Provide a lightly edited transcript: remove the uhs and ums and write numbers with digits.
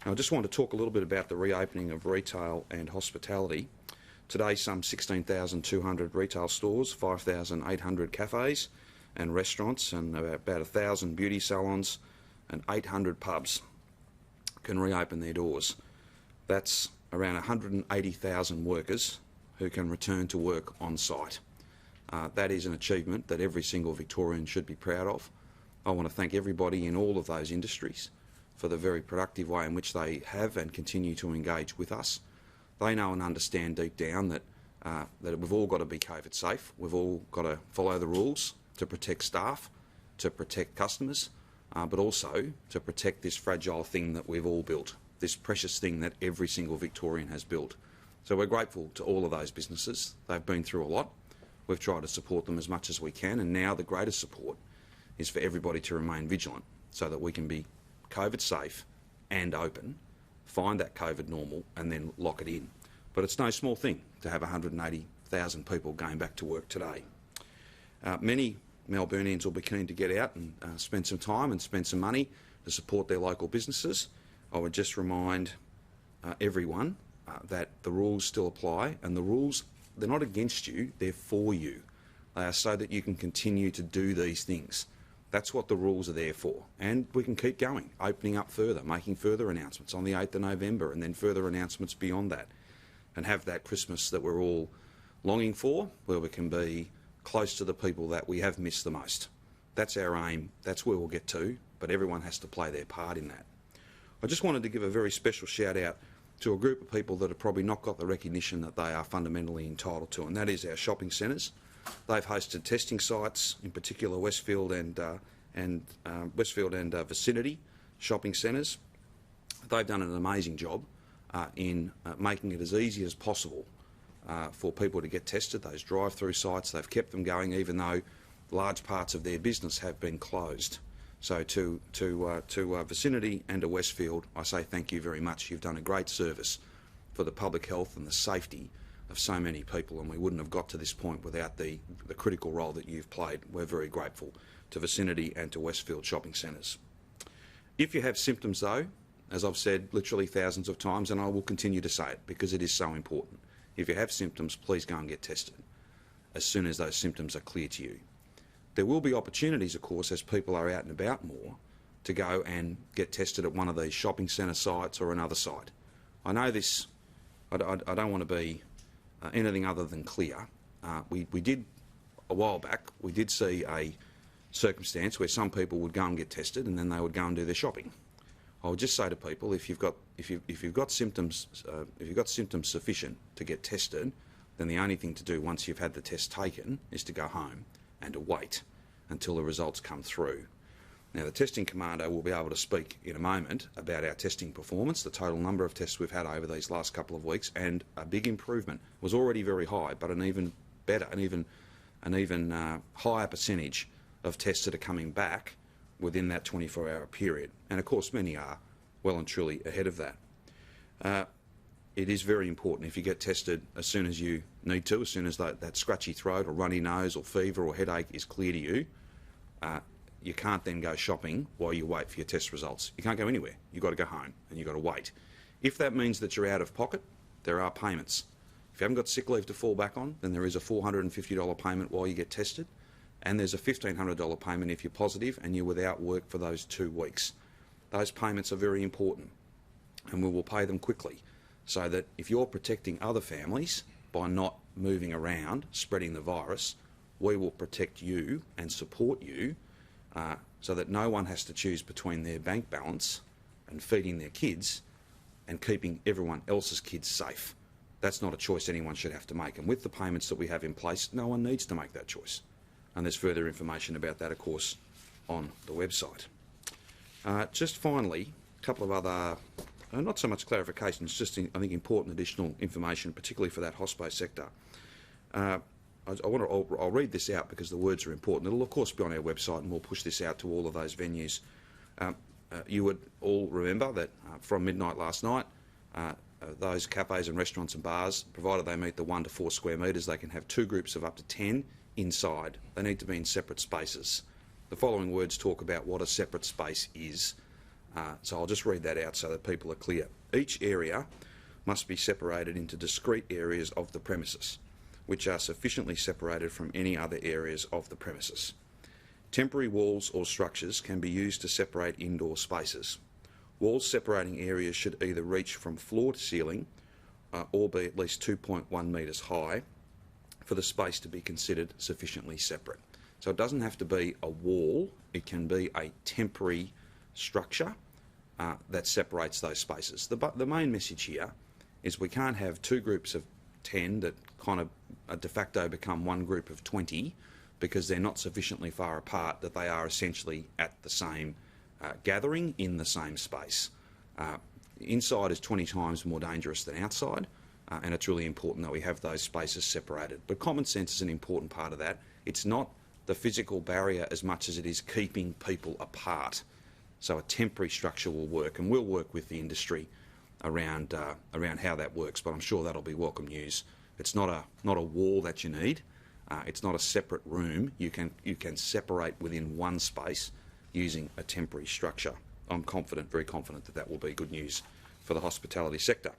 I just want to talk a little bit about the reopening of retail and hospitality. Today, some 16,200 retail stores, 5,800 cafes and restaurants, and about 1,000 beauty salons and 800 pubs can reopen their doors. That's around 180,000 workers who can return to work on site. That is an achievement that every single Victorian should be proud of. I want to thank everybody in all of those industries for the very productive way in which they have and continue to engage with us. They know and understand deep down that we've all got to be COVID safe. We've all got to follow the rules to protect staff, to protect customers, but also to protect this fragile thing that we've all built, this precious thing that every single Victorian has built. So we're grateful to all of those businesses. They've been through a lot. We've tried to support them as much as we can, and now the greatest support is for everybody to remain vigilant so that we can be COVID safe and open, find that COVID normal and then lock it in. But it's no small thing to have 180,000 people going back to work today. Many Melburnians will be keen to get out and spend some time and spend some money to support their local businesses. I would just remind everyone that the rules still apply, and the rules, they're not against you, they're for you. They are so that you can continue to do these things. That's what the rules are there for. And we can keep going, opening up further, making further announcements on the 8th of November and then further announcements beyond that, and have that Christmas that we're all longing for, where we can be close to the people that we have missed the most. That's our aim. That's where we'll get to, but everyone has to play their part in that. I just wanted to give a very special shout out to a group of people that have probably not got the recognition that they are fundamentally entitled to, and that is our shopping centres. They've hosted testing sites, in particular Westfield and vicinity shopping centres. They've done an amazing job in making it as easy as possible for people to get tested. Those drive-through sites, they've kept them going even though large parts of their business have been closed. So to vicinity and to Westfield, I say thank you very much. You've done a great service for the public health and the safety of so many people, and we wouldn't have got to this point without the critical role that you've played. We're very grateful to vicinity and to Westfield shopping centres. If you have symptoms though, as I've said literally thousands of times, and I will continue to say it because it is so important, if you have symptoms, please go and get tested as soon as those symptoms are clear to you. There will be opportunities, of course, as people are out and about more, to go and get tested at one of these shopping centre sites or another site. I know this, I don't want to be anything other than clear. We did, a while back, we did see a circumstance where some people would go and get tested and then they would go and do their shopping. I would just say to people, if you've got symptoms sufficient to get tested, then the only thing to do once you've had the test taken is to go home and to wait until the results come through. Now, the testing commander will be able to speak in a moment about our testing performance, the total number of tests we've had over these last couple of weeks, and a big improvement. It was already very high, but an even better, an even higher percentage of tests that are coming back within that 24-hour period. And of course, many are well and truly ahead of that. It is very important if you get tested as soon as you need to, as soon as that scratchy throat or runny nose or fever or headache is clear to you. You can't then go shopping while you wait for your test results. You can't go anywhere. You've got to go home and you've got to wait. If that means that you're out of pocket, there are payments. If you haven't got sick leave to fall back on, then there is a $450 payment while you get tested, and there's a $1,500 payment if you're positive and you're without work for those 2 weeks. Those payments are very important, and we will pay them quickly, so that if you're protecting other families by not moving around, spreading the virus, we will protect you and support you so that no one has to choose between their bank balance and feeding their kids and keeping everyone else's kids safe. That's not a choice anyone should have to make. And with the payments that we have in place, no one needs to make that choice. And there's further information about that, of course, on the website. Just finally, a couple of other, not so much clarifications, just I think important additional information, particularly for that hospo sector. I'll read this out because the words are important. It'll of course be on our website, and we'll push this out to all of those venues. You would all remember that from midnight last night, those cafes and restaurants and bars, provided they meet the 1 to 4 square metres, they can have 2 groups of up to 10 inside. They need to be in separate spaces. The following words talk about what a separate space is. So I'll just read that out so that people are clear. Each area must be separated into discrete areas of the premises, which are sufficiently separated from any other areas of the premises. Temporary walls or structures can be used to separate indoor spaces. Walls separating areas should either reach from floor to ceiling or be at least 2.1 metres high for the space to be considered sufficiently separate. So it doesn't have to be a wall, it can be a temporary structure that separates those spaces. The main message here is we can't have two groups of 10 that kind of de facto become one group of 20 because they're not sufficiently far apart that they are essentially at the same gathering in the same space. Inside is 20 times more dangerous than outside, and it's really important that we have those spaces separated. But common sense is an important part of that. It's not the physical barrier as much as it is keeping people apart. So a temporary structure will work, and we'll work with the industry around how that works, but I'm sure that'll be welcome news. It's not a wall that you need. It's not a separate room. You can separate within one space using a temporary structure. I'm confident, very confident, that that will be good news for the hospitality sector.